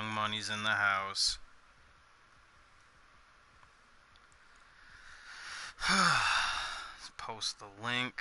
Young Money's in the house. Let's post the link.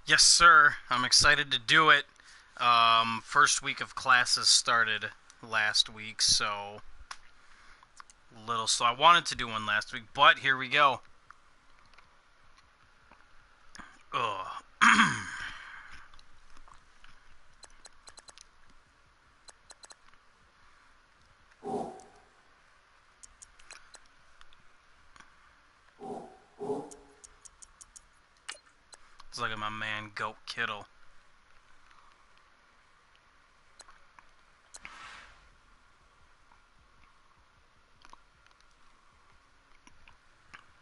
Yes, sir. I'm excited to do it. First week of classes started last week, so little. So I wanted to do one last week, but here we go. Ugh. Let's look at my man Goat Kittle.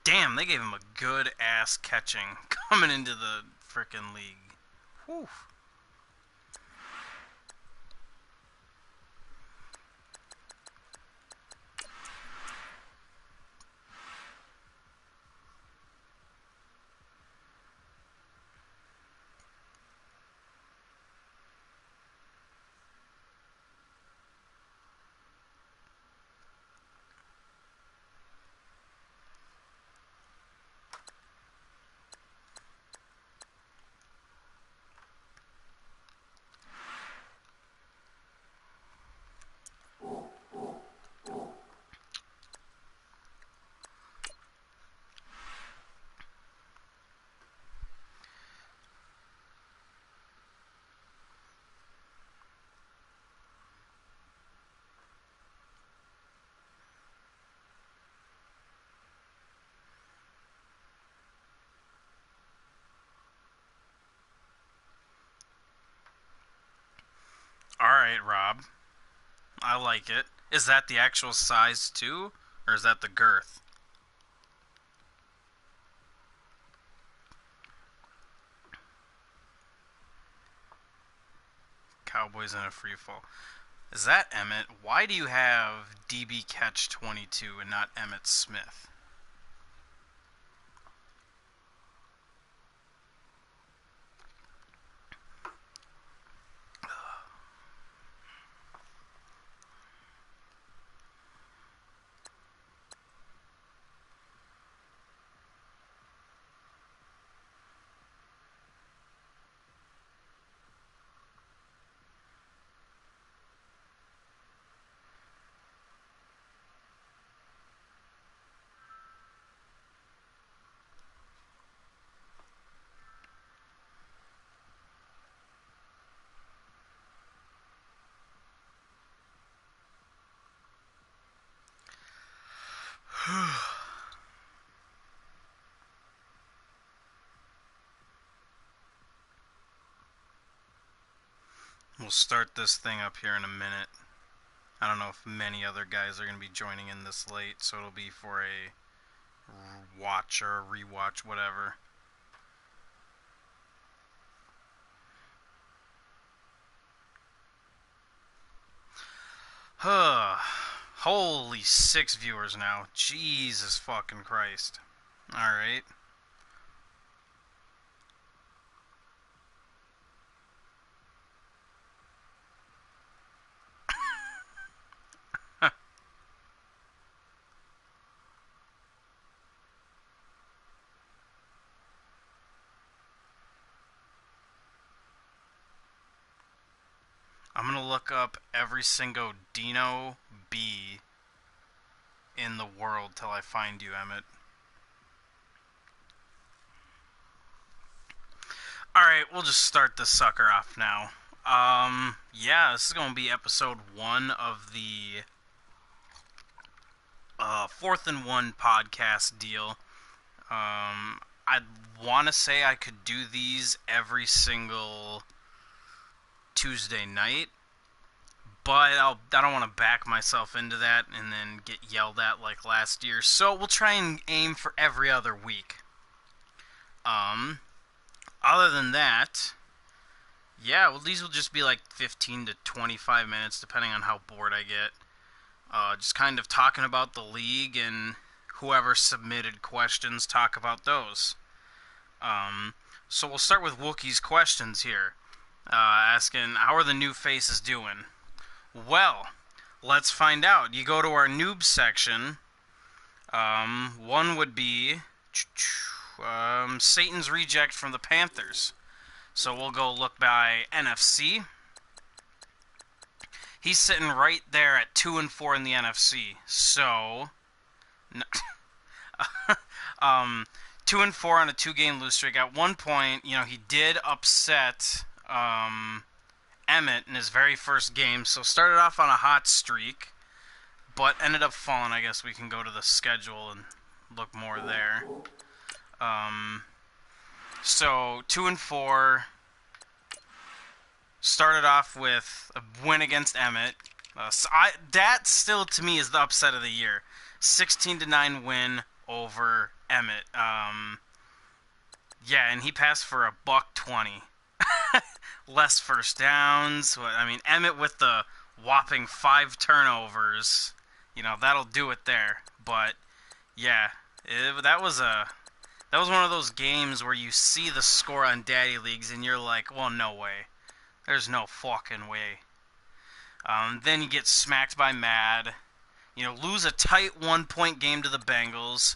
Damn, they gave him a good ass catching coming into the frickin' league. Whew. Alright, Rob. I like it. Is that the actual size too? Or is that the girth? Cowboys in a free fall. Is that Emmett? Why do you have DB Catch 22 and not Emmett Smith? We'll start this thing up here in a minute. I don't know if many other guys are going to be joining in this late, so it'll be for a watch or a rewatch, whatever. Holy 6 viewers now. Jesus fucking Christ. Alright. I'm gonna look up every single Dino B in the world till I find you, Emmett. Alright, we'll just start this sucker off now. Yeah, this is gonna be episode 1 of the 4th and 1 podcast deal. I'd want to say I could do these every single Tuesday night, but I don't want to back myself into that and then get yelled at like last year. So we'll try and aim for every other week. Other than that, yeah, well, these will just be like 15 to 25 minutes, depending on how bored I get. Just kind of talking about the league, and whoever submitted questions, talk about those. So we'll start with Wookie's questions here, asking, how are the new faces doing? Well, let's find out. You go to our noob section. One would be Satan's Reject from the Panthers. So we'll go look by NFC. He's sitting right there at 2-4 in the NFC. So, 2-4 on a 2-game lose streak. At one point, he did upset Emmett in his very first game. So started off on a hot streak, but ended up falling. I guess we can go to the schedule and look more there. So 2-4. Started off with a win against Emmett. That still to me is the upset of the year. 16-9 win over Emmett. Yeah, and he passed for $120. Less first downs. I mean, Emmett with the whopping 5 turnovers. That'll do it there. But yeah, that was one of those games where you see the score on Daddy Leagues and you're like, well, no way. There's no fucking way. Then you get smacked by Mad. Lose a tight 1-point game to the Bengals.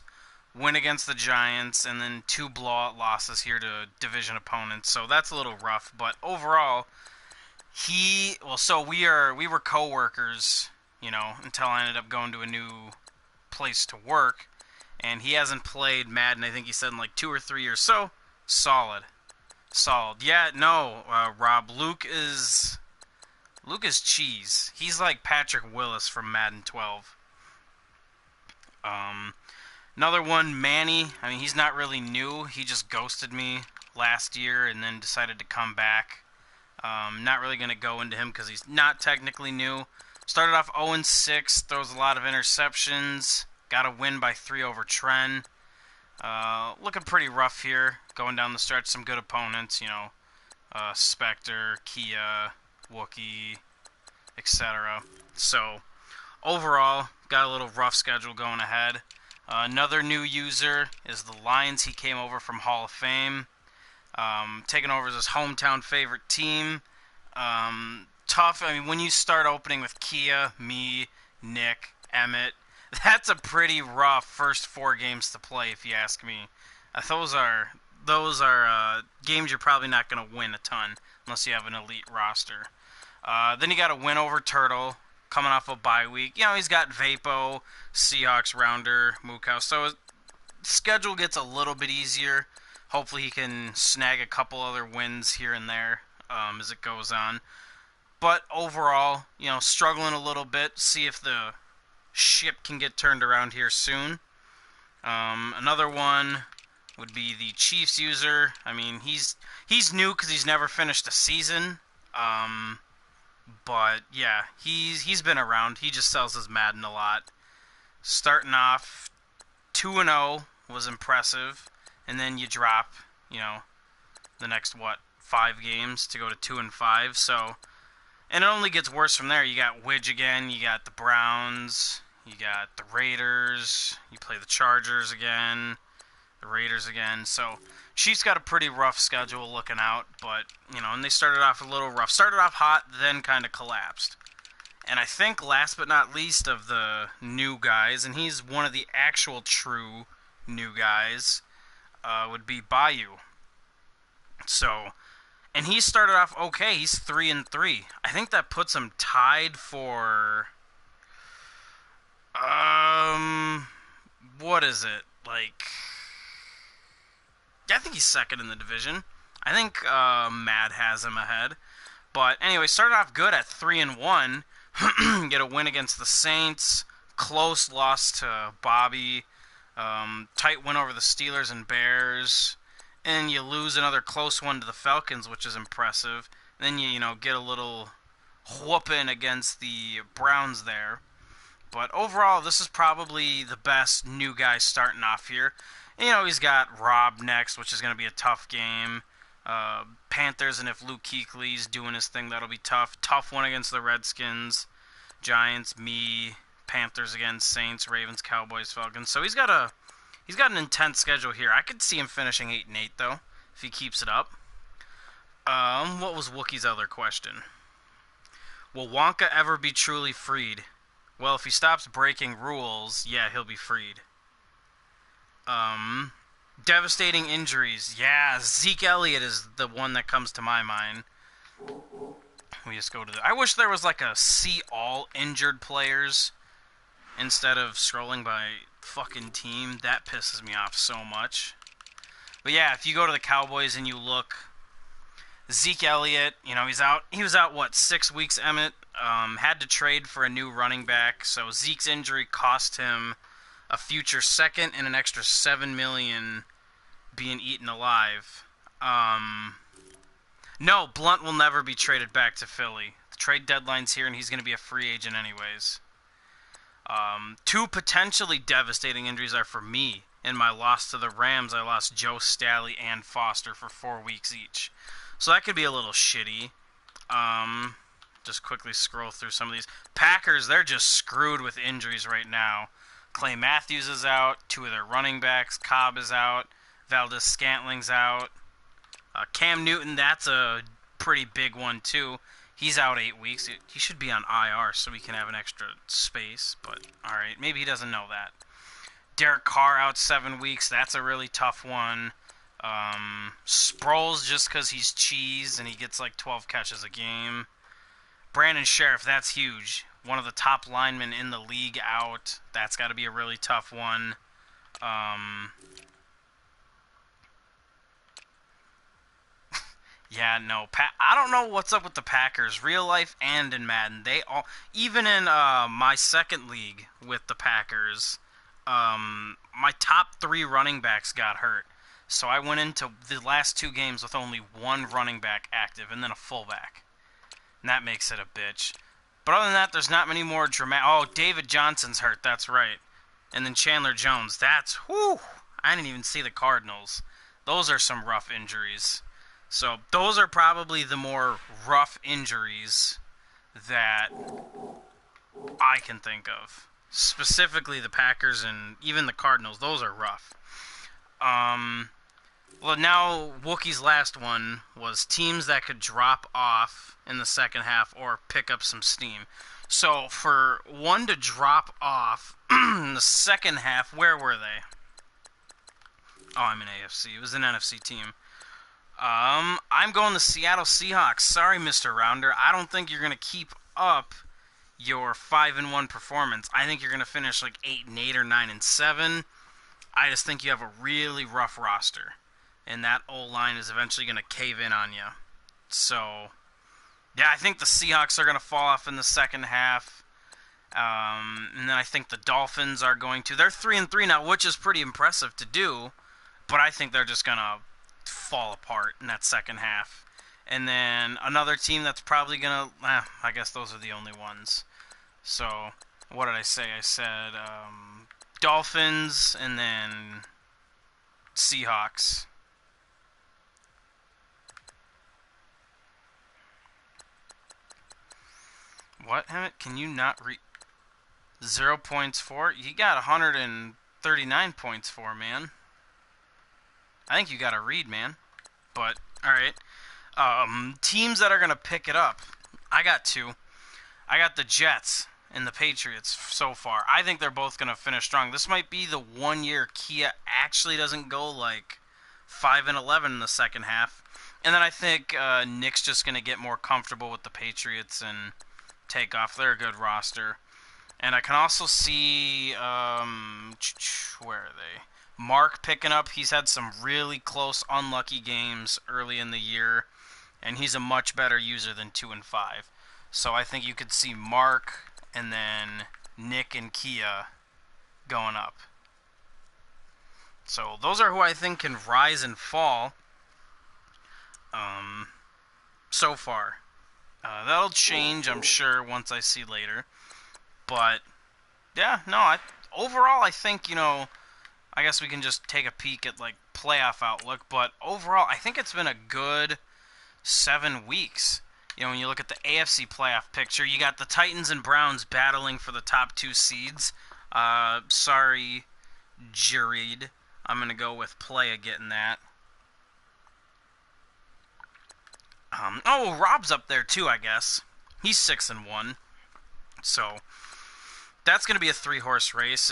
Win against the Giants. And then 2 blowout losses here to division opponents. So that's a little rough. But overall, we were co-workers, until I ended up going to a new place to work. And he hasn't played Madden, I think he said, in like 2 or 3 years. So, solid. Yeah, no, Rob, Luke is cheese. He's like Patrick Willis from Madden 12. Another one, Manny. I mean, he's not really new. He just ghosted me last year and then decided to come back. Not really going to go into him because he's not technically new. Started off 0-6, throws a lot of interceptions. Got a win by 3 over Tren. Looking pretty rough here, going down the stretch. Some good opponents, Spectre, Kia, Wookie, etc. So, overall, got a little rough schedule going ahead. Another new user is the Lions. He came over from Hall of Fame, taking over as his hometown favorite team. Tough. I mean, when you start opening with Kia, me, Nick, Emmett, that's a pretty rough first 4 games to play, if you ask me. Those are games you're probably not going to win a ton unless you have an elite roster. Then you got a win over Turtle, coming off a bye week. He's got Vapo, Seahawks, Rounder, Mookhouse. So his schedule gets a little bit easier. Hopefully he can snag a couple other wins here and there as it goes on. But overall, struggling a little bit. See if the ship can get turned around here soon. Another one would be the Chiefs user. I mean, he's new because he's never finished a season. But yeah, he's been around. He just sells his Madden a lot. Starting off 2-0 was impressive, and then you drop, the next 5 games to go to 2-5. So, and it only gets worse from there. You got Widge again. You got the Browns. You got the Raiders. You play the Chargers again. The Raiders again. So, Chiefs got a pretty rough schedule looking out. But, and they started off a little rough. Started off hot, then kind of collapsed. And I think last but not least of the new guys, and he's one of the actual true new guys, would be Bayou. So, and he started off okay. He's 3-3. I think that puts him tied for... what is it? I think he's second in the division. I think Mad has him ahead. But anyway, started off good at 3-1. Get a win against the Saints. Close loss to Bobby. Tight win over the Steelers and Bears. And you lose another close one to the Falcons, which is impressive. Then you get a little whooping against the Browns there. But overall, this is probably the best new guy starting off here. And, you know, he's got Rob next, which is going to be a tough game. Panthers, and if Luke Kuechly's doing his thing, that'll be tough. Tough one against the Redskins. Giants, me, Panthers again, Saints, Ravens, Cowboys, Falcons. So he's got an intense schedule here. I could see him finishing 8-8 though, if he keeps it up. What was Wookie's other question? Will Wonka ever be truly freed? Well, if he stops breaking rules, yeah, he'll be freed. Devastating injuries. Yeah, Zeke Elliott is the one that comes to my mind. We just go to I wish there was like a see all injured players instead of scrolling by fucking team. That pisses me off so much. But yeah, if you go to the Cowboys and you look, Zeke Elliott, you know, he was out, what, 6 weeks, Emmett? Had to trade for a new running back, so Zeke's injury cost him a future second and an extra $7 million being eaten alive. No, Blunt will never be traded back to Philly. The trade deadline's here, and he's going to be a free agent anyways. Two potentially devastating injuries are for me. In my loss to the Rams, I lost Joe Staley and Foster for 4 weeks each. So that could be a little shitty. Just quickly scroll through some of these. Packers, they're just screwed with injuries right now. Clay Matthews is out. 2 of their running backs. Cobb is out. Valdez Scantling's out. Cam Newton, that's a pretty big one too. He's out 8 weeks. He should be on IR so we can have an extra space. But, alright, maybe he doesn't know that. Derek Carr out 7 weeks. That's a really tough one. Sproles just because he's cheese and he gets like 12 catches a game. Brandon Sheriff, that's huge. One of the top linemen in the league out. That's got to be a really tough one. Yeah, no. I don't know what's up with the Packers, real life and in Madden. They all, even in my second league with the Packers, my top 3 running backs got hurt. So I went into the last 2 games with only 1 running back active and then a fullback. And that makes it a bitch. But other than that, there's not many more dramatic... Oh, David Johnson's hurt, that's right. And then Chandler Jones, that's... Whew! I didn't even see the Cardinals. Those are some rough injuries. So those are probably the more rough injuries that I can think of. Specifically the Packers and even the Cardinals, those are rough. Well, now Wookie's last one was teams that could drop off in the second half or pick up some steam. So for one to drop off in the second half, where were they? Oh, I'm in AFC. It was an NFC team. I'm going the Seattle Seahawks. Sorry, Mr. Rounder. I don't think you're going to keep up your 5-1 performance. I think you're going to finish like 8-8 or 9-7. I just think you have a really rough roster. And that O-line is eventually going to cave in on you. So, yeah, I think the Seahawks are going to fall off in the second half. And then I think the Dolphins are going to. They're 3-3 now, which is pretty impressive to do. But I think they're just going to fall apart in that second half. And then another team that's probably going to... I guess those are the only ones. So, what did I say? I said Dolphins and then Seahawks. What, Emmett? Can you not read? 0 points for? You got 139 points for, man. I think you got to read, man. But, alright. Teams that are going to pick it up. I got 2. I got the Jets and the Patriots so far. I think they're both going to finish strong. This might be the 1 year Kia actually doesn't go like 5-11 in the second half. And then I think Nick's just going to get more comfortable with the Patriots and take off. They're a good roster. And I can also see, where are they? Mark picking up. He's had some really close, unlucky games early in the year. And he's a much better user than 2-5. So I think you could see Mark and then Nick and Kia going up. So those are who I think can rise and fall so far. That'll change, I'm sure, once I see later. But yeah, no, overall I think, I guess we can just take a peek at like playoff outlook. But overall, I think it's been a good 7 weeks. When you look at the AFC playoff picture, you got the Titans and Browns battling for the top 2 seeds. Sorry, Jared. I'm going to go with Playa getting that. Rob's up there too, I guess. He's 6-1. So, that's going to be a 3-horse race.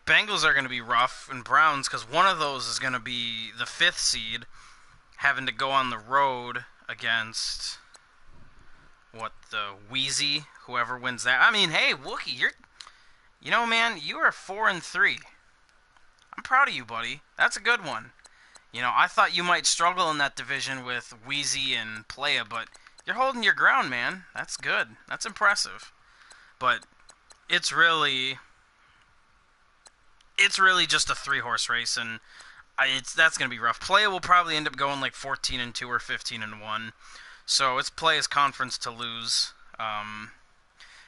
Bengals are going to be rough, and Browns, because one of those is going to be the 5th seed, having to go on the road against, the Wheezy, whoever wins that. Hey, Wookie, man, you are 4-3. I'm proud of you, buddy. That's a good one. I thought you might struggle in that division with Wheezy and Playa, but you're holding your ground, man. That's good. That's impressive. But it's really just a 3-horse race, and that's going to be rough. Playa will probably end up going like 14-2 or 15-1. So it's Playa's conference to lose. And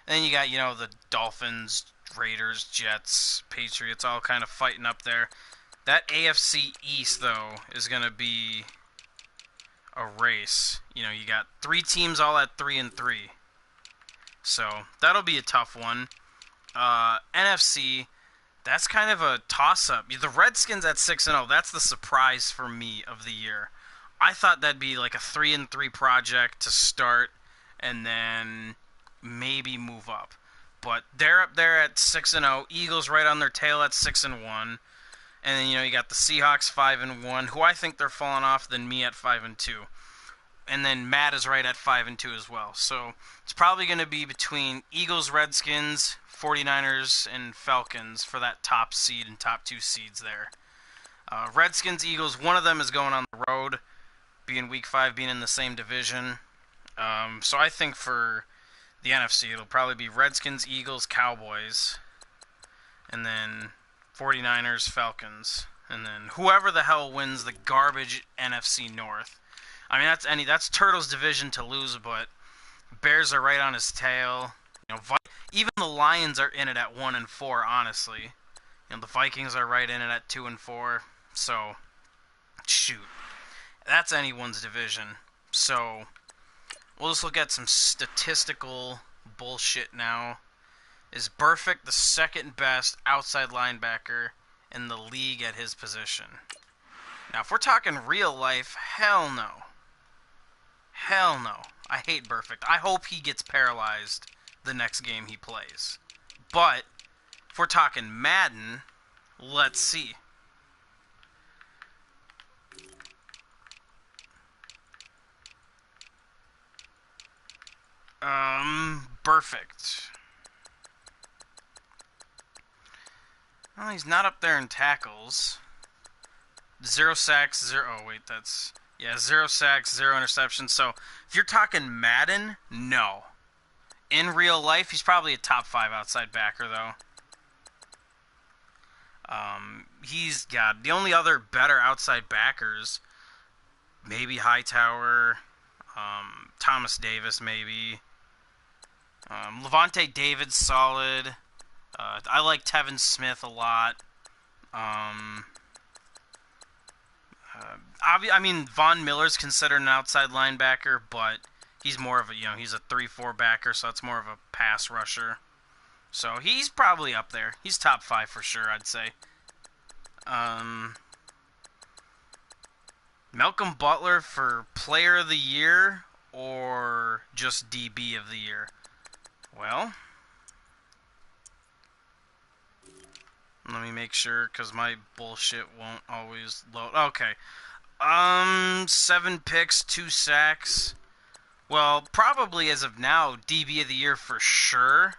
then you got, the Dolphins, Raiders, Jets, Patriots all kind of fighting up there. That AFC East, though, is going to be a race. You got 3 teams all at 3-3. So that'll be a tough one. NFC, that's kind of a toss-up. The Redskins at 6-0, that's the surprise for me of the year. I thought that'd be like a 3-3 project to start and then maybe move up. But they're up there at 6-0. Eagles right on their tail at 6-1. And then, you got the Seahawks 5-1, who I think they're falling off than me at 5-2. And then Matt is right at 5-2 as well. So it's probably going to be between Eagles, Redskins, 49ers, and Falcons for that top seed and top 2 seeds there. Redskins, Eagles, one of them is going on the road, being Week 5, being in the same division. So I think for the NFC, it'll probably be Redskins, Eagles, Cowboys, and then 49ers, Falcons, and then whoever the hell wins the garbage NFC North. That's Turtle's division to lose, but Bears are right on his tail. Even the Lions are in it at 1-4, honestly. The Vikings are right in it at 2-4. So, shoot. That's anyone's division. So, we'll just look at some statistical bullshit now. Is Burfict the second best outside linebacker in the league at his position? Now, if we're talking real life, hell no. Hell no. I hate Burfict. I hope he gets paralyzed the next game he plays. But, if we're talking Madden, let's see. Burfict. Well, he's not up there in tackles. 0 sacks, 0... Oh, wait, that's... Yeah, 0 sacks, 0 interceptions. So, if you're talking Madden, no. In real life, he's probably a top 5 outside backer, though. He's got... The only other better outside backers, maybe Hightower, Thomas Davis, maybe. Levante David's solid. I like Tevin Smith a lot. Von Miller's considered an outside linebacker, but he's more of a, he's a 3-4 backer, so that's more of a pass rusher. So he's probably up there. He's top 5 for sure, I'd say. Malcolm Butler for Player of the Year or just DB of the Year? Well, let me make sure, because my bullshit won't always load. Okay. 7 picks, 2 sacks. Well, probably as of now, DB of the Year for sure.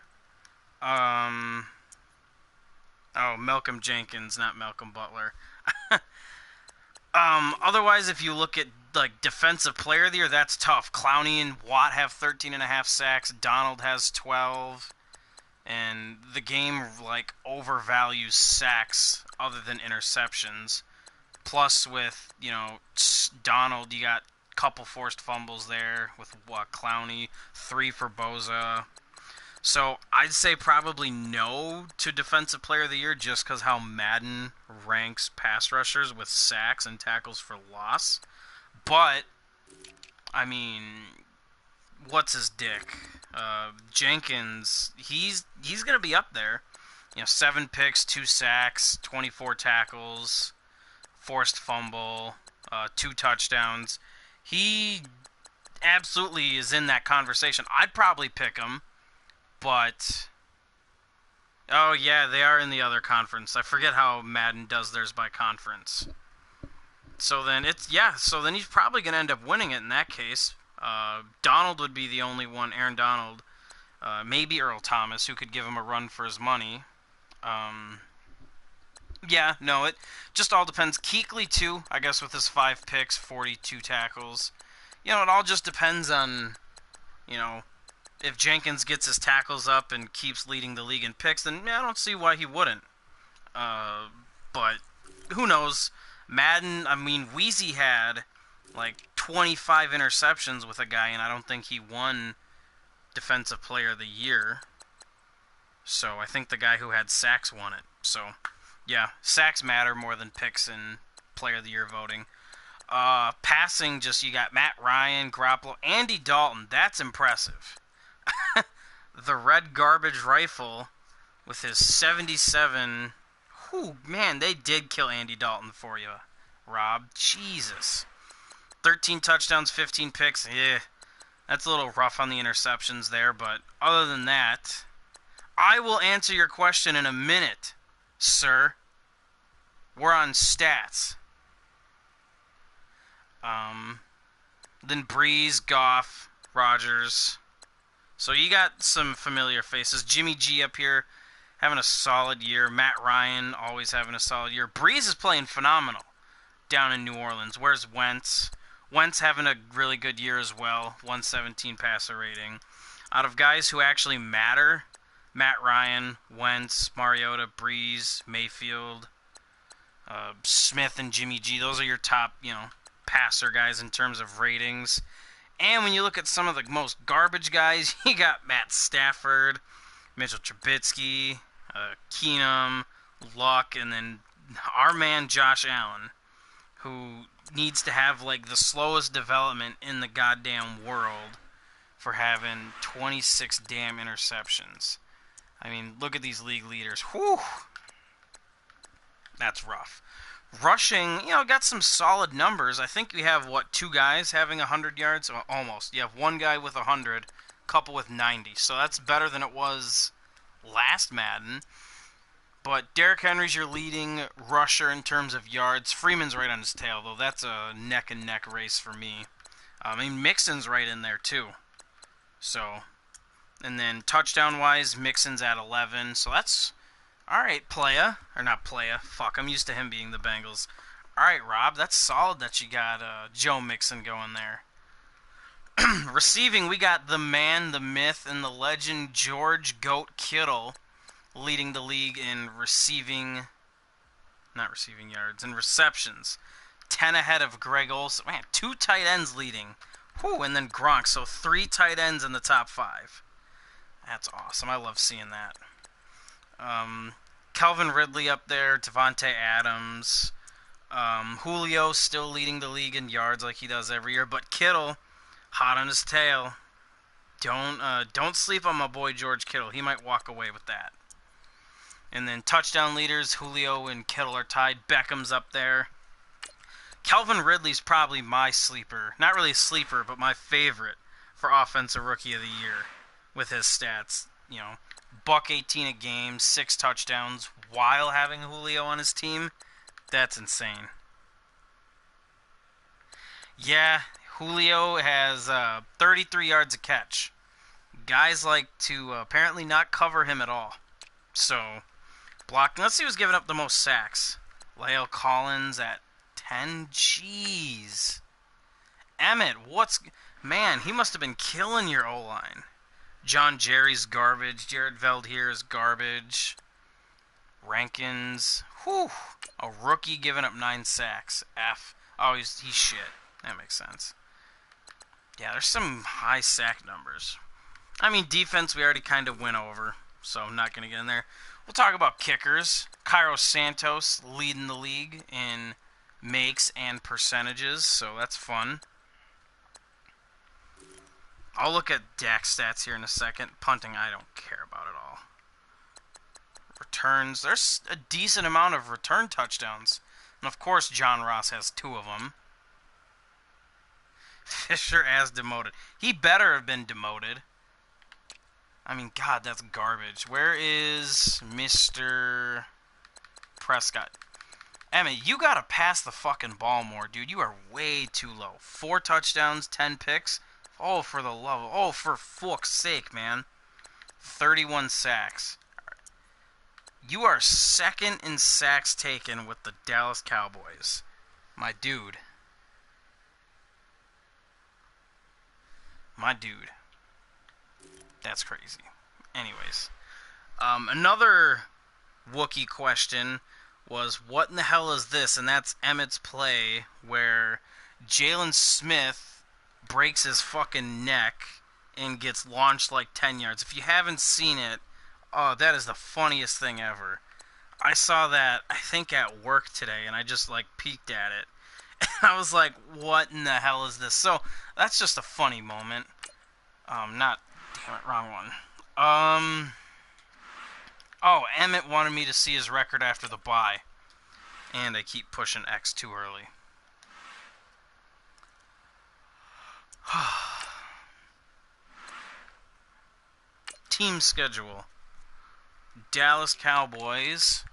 Malcolm Jenkins, not Malcolm Butler. Otherwise, if you look at like Defensive Player of the Year, that's tough. Clowney and Watt have 13.5 sacks. Donald has 12. And the game like overvalues sacks other than interceptions. Plus with, Donald, you got couple forced fumbles there with Clowney, 3 for Boza. So I'd say probably no to Defensive Player of the Year just because how Madden ranks pass rushers with sacks and tackles for loss. But, I mean, what's his dick? Jenkins, he's going to be up there. 7 picks, 2 sacks, 24 tackles, forced fumble, 2 touchdowns. He absolutely is in that conversation. I'd probably pick him, but... Oh, yeah, they are in the other conference. I forget how Madden does theirs by conference. So then he's probably going to end up winning it in that case. Donald would be the only one, Aaron Donald. Maybe Earl Thomas, who could give him a run for his money. It just all depends. Kuechly, too, I guess, with his 5 picks, 42 tackles. It all just depends on, if Jenkins gets his tackles up and keeps leading the league in picks, then I don't see why he wouldn't. But who knows? Madden, Wheezy had like 25 interceptions with a guy, and I don't think he won Defensive Player of the Year. So I think the guy who had sacks won it. So, yeah, sacks matter more than picks in Player of the Year voting. Passing, you got Matt Ryan, Garoppolo, Andy Dalton. That's impressive. The red garbage rifle with his 77. Whew, man, they did kill Andy Dalton for you, Rob. Jesus. 13 touchdowns, 15 picks. Yeah, that's a little rough on the interceptions there, but other than that, I will answer your question in a minute, sir. We're on stats. Then Breeze, Goff, Rodgers. So you got some familiar faces. Jimmy G up here having a solid year. Matt Ryan always having a solid year. Breeze is playing phenomenal down in New Orleans. Where's Wentz? Wentz having a really good year as well. 117 passer rating. Out of guys who actually matter, Matt Ryan, Wentz, Mariota, Breeze, Mayfield, Smith, and Jimmy G. Those are your top, passer guys in terms of ratings. And when you look at some of the most garbage guys, you got Matt Stafford, Mitchell Trubisky, Keenum, Luck, and then our man Josh Allen, who needs to have like the slowest development in the goddamn world for having 26 damn interceptions. Look at these league leaders. Whew. That's rough. Rushing, got some solid numbers. I think we have, 2 guys having 100 yards? Almost. You have 1 guy with 100, couple with 90. So that's better than it was last Madden. But Derrick Henry's your leading rusher in terms of yards. Freeman's right on his tail, though. That's a neck-and-neck race for me. Mixon's right in there, too. So, and then touchdown-wise, Mixon's at 11. So that's... Alright, playa. Or not playa. Fuck, I'm used to him being the Bengals. Alright, Rob, that's solid that you got Joe Mixon going there. Receiving, we got the man, the myth, and the legend George Goat Kittle leading the league in in receptions. 10 ahead of Greg Olsen. Man, 2 tight ends leading. Whew, and then Gronk. So 3 tight ends in the top 5. That's awesome. I love seeing that. Calvin Ridley up there, Devontae Adams, Julio still leading the league in yards like he does every year, but Kittle, hot on his tail. Don't sleep on my boy George Kittle. He might walk away with that. And then touchdown leaders, Julio and Kittle are tied. Beckham's up there. Calvin Ridley's probably my sleeper. Not really a sleeper, but my favorite for Offensive Rookie of the Year with his stats. $118 a game, 6 touchdowns while having Julio on his team. That's insane. Yeah, Julio has 33 yards a catch. Guys like to apparently not cover him at all. So, blocking. Let's see who's giving up the most sacks. La'el Collins at 10. Jeez. Emmett, man, he must have been killing your O-line. John Jerry's garbage. Jared Veldheer is garbage. Rankins. Whew. A rookie giving up 9 sacks. F. Oh, he's shit. That makes sense. Yeah, there's some high sack numbers. I mean, defense we already kind of went over, so I'm not going to get in there. We'll talk about kickers. Cairo Santos leading the league in makes and percentages, so that's fun. I'll look at Dak stats here in a second. Punting, I don't care about at all. Returns, there's a decent amount of return touchdowns. And of course, John Ross has 2 of them. Fisher as demoted. He better have been demoted. I mean, God, that's garbage. Where is Mr. Prescott? Emmett, you gotta pass the fucking ball more, dude. You are way too low. 4 touchdowns, 10 picks. Oh, for the love of... Oh, for fuck's sake, man. 31 sacks. You are second in sacks taken with the Dallas Cowboys. My dude. My dude. That's crazy. Anyways. Another Wookiee question was, what in the hell is this? And that's Emmett's play where Jalen Smith breaks his fucking neck and gets launched like 10 yards. If you haven't seen it, oh, that is the funniest thing ever. I saw that, I think, at work today, and I just, like, peeked at it. And I was like, what in the hell is this? So, that's just a funny moment. Not... Damn it, wrong one. Oh, Emmett wanted me to see his record after the bye. And I keep pushing X too early. Team schedule. Dallas Cowboys.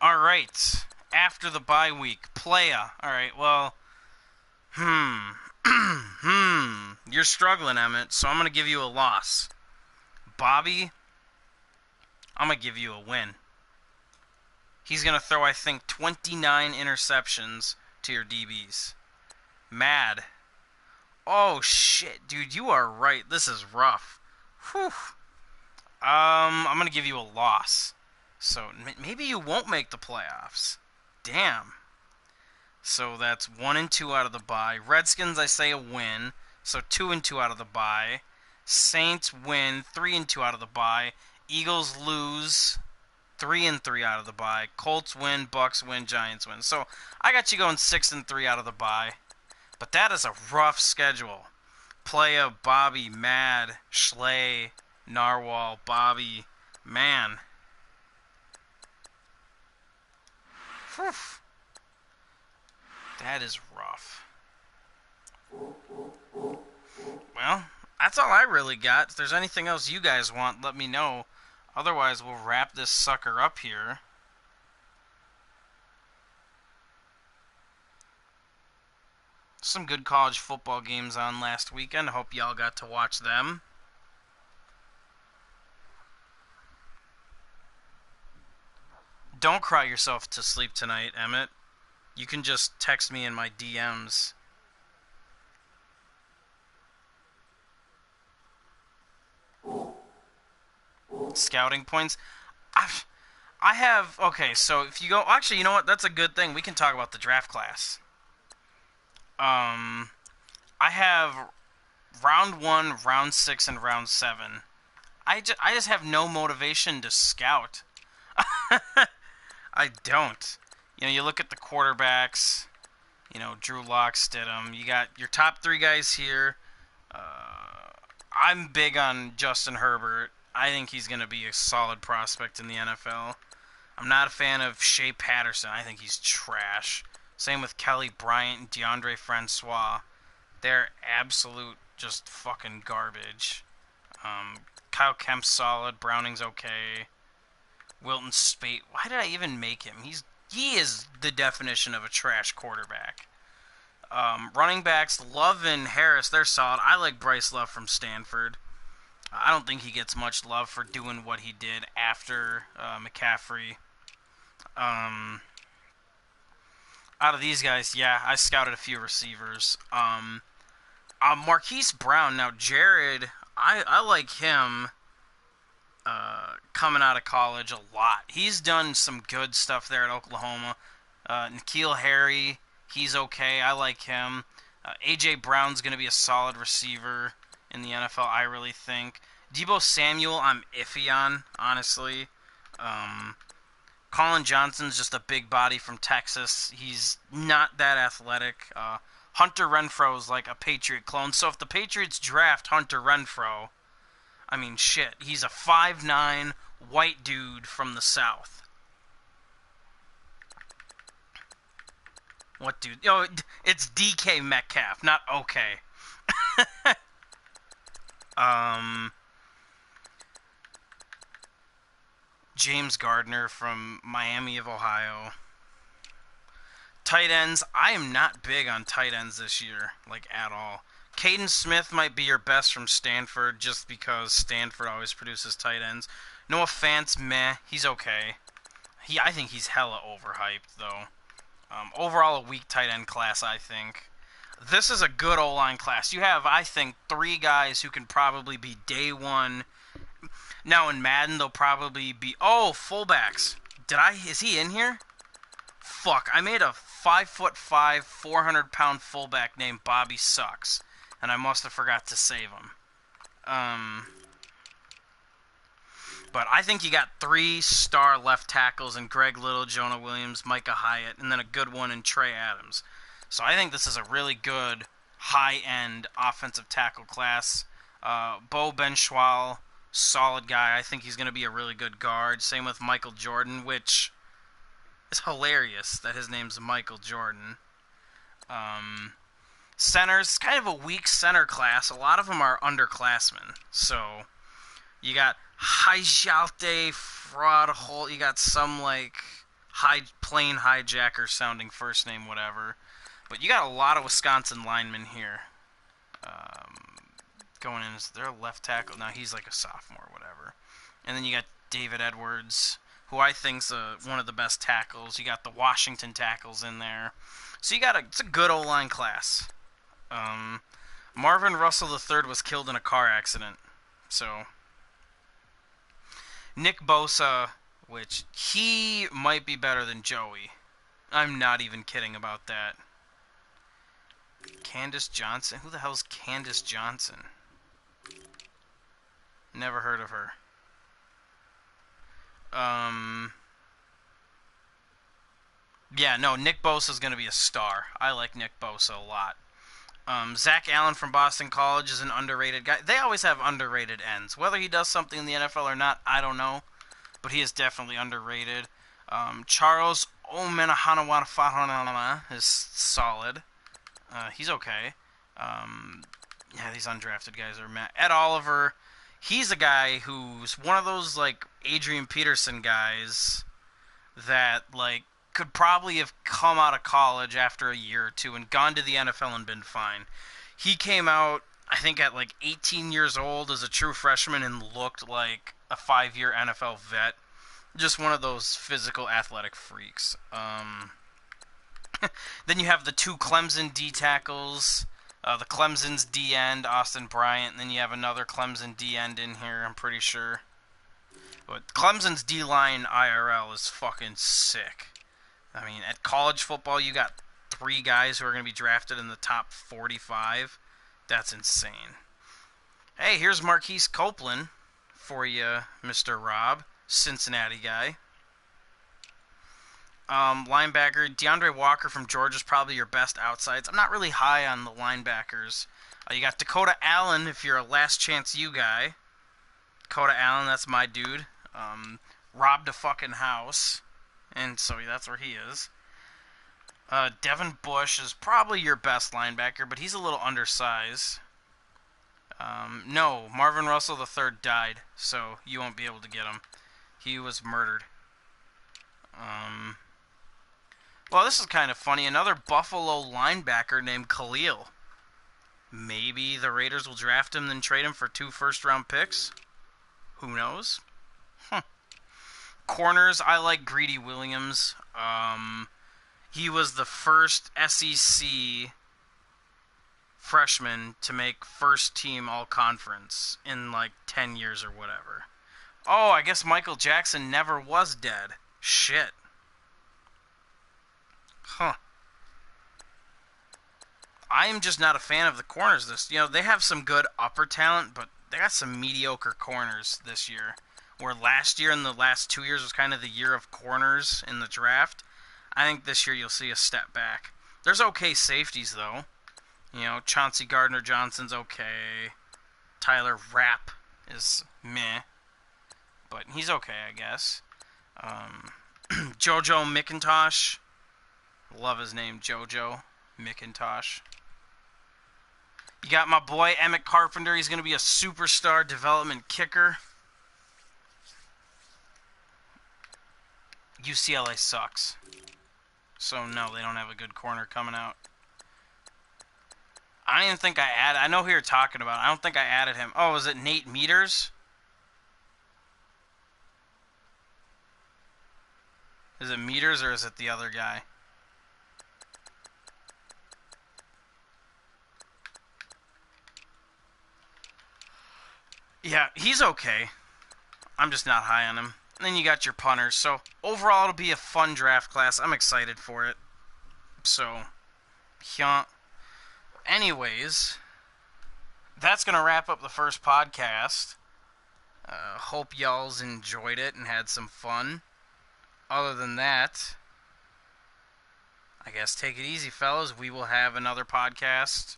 Alright. After the bye week. Playa. Alright, well... You're struggling, Emmett, so I'm going to give you a loss. Bobby, I'm going to give you a win. He's going to throw, I think, 29 interceptions to your DBs. Mad. Oh, shit, dude, you are right. This is rough. Whew. I'm going to give you a loss. So maybe you won't make the playoffs. Damn. So that's 1 and 2 out of the bye. Redskins, I say a win. So 2 and 2 out of the bye. Saints win. 3 and 2 out of the bye. Eagles lose. 3 and 3 out of the bye. Colts win. Bucks win. Giants win. So I got you going 6 and 3 out of the bye. But that is a rough schedule. Playa, Bobby, Mad, Schley, Narwhal, Bobby. Man. Whew. That is rough. Well, that's all I really got. If there's anything else you guys want, let me know. Otherwise, we'll wrap this sucker up here. Some good college football games on last weekend. I hope y'all got to watch them. Don't cry yourself to sleep tonight, Emmett. You can just text me in my DMs. Scouting points. I have... Okay, so if you go... Actually, you know what? That's a good thing. We can talk about the draft class. I have round 1, round 6, and round 7. I just have no motivation to scout. I don't. You know, you look at the quarterbacks, you know, Drew Lock, Stidham. You got your top 3 guys here. I'm big on Justin Herbert. I think he's going to be a solid prospect in the NFL. I'm not a fan of Shea Patterson. I think he's trash. Same with Kelly Bryant and DeAndre Francois. They're absolute just fucking garbage. Kyle Kemp's solid. Browning's okay. Wilton Spate. Why did I even make him? He is the definition of a trash quarterback. Running backs, Love and Harris, they're solid. I like Bryce Love from Stanford. I don't think he gets much love for doing what he did after McCaffrey. Out of these guys, yeah, I scouted a few receivers. Marquise Brown, now Jared, I like him coming out of college a lot. He's done some good stuff there at Oklahoma. N'Keal Harry, he's okay. I like him. A.J. Brown's going to be a solid receiver in the NFL, I really think. Deebo Samuel, I'm iffy on, honestly. Colin Johnson's just a big body from Texas. He's not that athletic. Hunter Renfro's like a Patriot clone. So if the Patriots draft Hunter Renfro, I mean, shit, he's a 5'9" white dude from the South. What dude? Oh, it's DK Metcalf, not okay. James Gardner from Miami of Ohio. Tight ends, I am not big on tight ends this year, like at all. Caden Smith might be your best from Stanford, just because Stanford always produces tight ends. Noah Fant, meh, he's okay. I think he's hella overhyped, though. Overall, a weak tight end class, I think. This is a good O-line class. You have, I think, 3 guys who can probably be day one. Now in Madden, they'll probably be... Oh, fullbacks. Is he in here? Fuck, I made a 5'5", 400-pound fullback named Bobby Sucks, and I must have forgot to save him. But I think you got 3-star left tackles in Greg Little, Jonah Williams, Micah Hyatt, and then a good one in Trey Adams. So I think this is a really good high-end offensive tackle class. Bo Benchwal, solid guy. I think he's going to be a really good guard. Same with Michael Jordan, which is hilarious that his name's Michael Jordan. Centers, kind of a weak center class. A lot of them are underclassmen. So you got Hijalte Fraud. You got some like plain hijacker sounding first name, whatever. But you got a lot of Wisconsin linemen here. Going in, is there a left tackle? No, he's like a sophomore, whatever. And then you got David Edwards, who I think's one of the best tackles. You got the Washington tackles in there. So it's a good O-line class. Marvin Russell III was killed in a car accident. So Nick Bosa, which he might be better than Joey. I'm not even kidding about that. Candace Johnson? Who the hell's Candace Johnson? Never heard of her. Yeah, no, Nick Bosa's going to be a star. I like Nick Bosa a lot. Zach Allen from Boston College is an underrated guy. They always have underrated ends. Whether he does something in the NFL or not, I don't know. But he is definitely underrated. Charles Omenihanawanafahanana is solid. He's okay. Yeah, these undrafted guys are mad. Ed Oliver, he's a guy who's one of those, like, Adrian Peterson guys that, like, could probably have come out of college after a year or two and gone to the NFL and been fine. He came out, I think, at, like, 18 years old as a true freshman and looked like a 5-year NFL vet. Just one of those physical athletic freaks. Then you have the 2 Clemson D tackles. The Clemson's D end, Austin Bryant. And then you have another Clemson D end in here, I'm pretty sure. But Clemson's D line IRL is fucking sick. I mean, at college football, you got 3 guys who are going to be drafted in the top 45. That's insane. Hey, here's Marquise Copeland for you, Mr. Rob, Cincinnati guy. Linebacker, DeAndre Walker from Georgia is probably your best outsides. I'm not really high on the linebackers. You got Dakota Allen if you're a last chance you guy. Dakota Allen, that's my dude. Robbed a fucking house. And so that's where he is. Devin Bush is probably your best linebacker, but he's a little undersized. No, Marvin Russell III died, so you won't be able to get him. He was murdered. Well, this is kind of funny. Another Buffalo linebacker named Khalil. Maybe the Raiders will draft him, then trade him for 2 first-round picks. Who knows? Corners, I like Greedy Williams. He was the first SEC freshman to make first-team all-conference in, like, 10 years or whatever. Oh, I guess Michael Jackson never was dead. Shit. Huh. I am just not a fan of the corners. They have some good upper talent, but they got some mediocre corners this year. Where last year and the last 2 years was kind of the year of corners in the draft. I think this year you'll see a step back. There's okay safeties, though. Chauncey Gardner-Johnson's okay. Tyler Rapp is meh. But he's okay, I guess. JoJo McIntosh. Love his name, JoJo McIntosh. You got my boy Emmett Carpenter. He's going to be a superstar development kicker. UCLA sucks. So, no, they don't have a good corner coming out. I don't even think I added... I know who you're talking about. I don't think I added him. Oh, is it Nate Meters? Is it Meters or is it the other guy? Yeah, he's okay. I'm just not high on him. And then you got your punters. So, overall, it'll be a fun draft class. I'm excited for it. So, yeah. Anyways, that's going to wrap up the first podcast. Hope y'all's enjoyed it and had some fun. Other than that, I guess take it easy, fellas. We will have another podcast.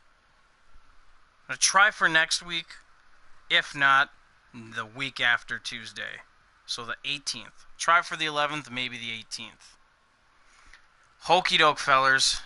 I'm going to try for next week. If not, the week after Tuesday. So the 18th. Try for the 11th, maybe the 18th. Hokey doke, fellers.